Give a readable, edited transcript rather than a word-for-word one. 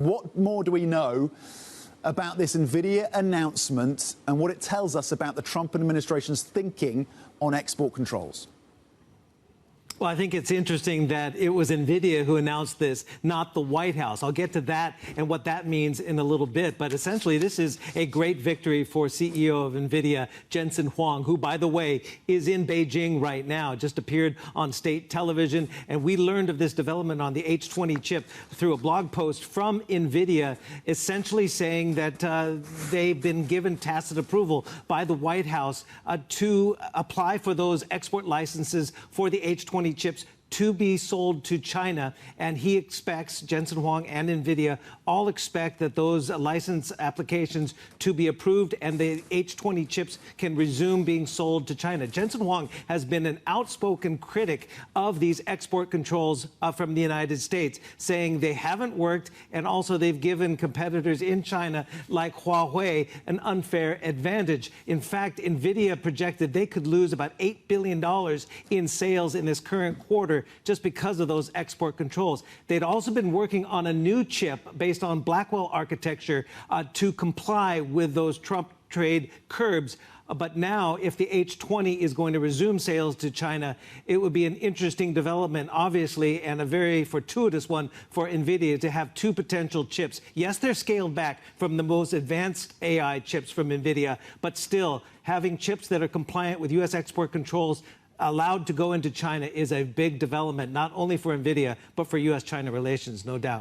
What more do we know about this NVIDIA announcement and what it tells us about the Trump administration's thinking on export controls? Well, I think it's interesting that it was NVIDIA who announced this, not the White House. I'll get to that and what that means in a little bit. But essentially, this is a great victory for CEO of NVIDIA, Jensen Huang, who, by the way, is in Beijing right now, just appeared on state television. And we learned of this development on the H20 chip through a blog post from NVIDIA, essentially saying that they've been given tacit approval by the White House to apply for those export licenses for the H20 chips to be sold to China, and he expects, Jensen Huang and NVIDIA all expect that those license applications to be approved and the H20 chips can resume being sold to China. Jensen Huang has been an outspoken critic of these export controls from the United States, saying they haven't worked, and also they've given competitors in China like Huawei an unfair advantage. In fact, NVIDIA projected they could lose about $8 billion in sales in this current quarter just because of those export controls. They'd also been working on a new chip based on Blackwell architecture to comply with those Trump trade curbs. But now, if the H20 is going to resume sales to China, it would be an interesting development, obviously, and a very fortuitous one for NVIDIA to have two potential chips. Yes, they're scaled back from the most advanced AI chips from NVIDIA, but still, having chips that are compliant with U.S. export controls allowed to go into China is a big development, not only for NVIDIA, but for U.S.-China relations, no doubt.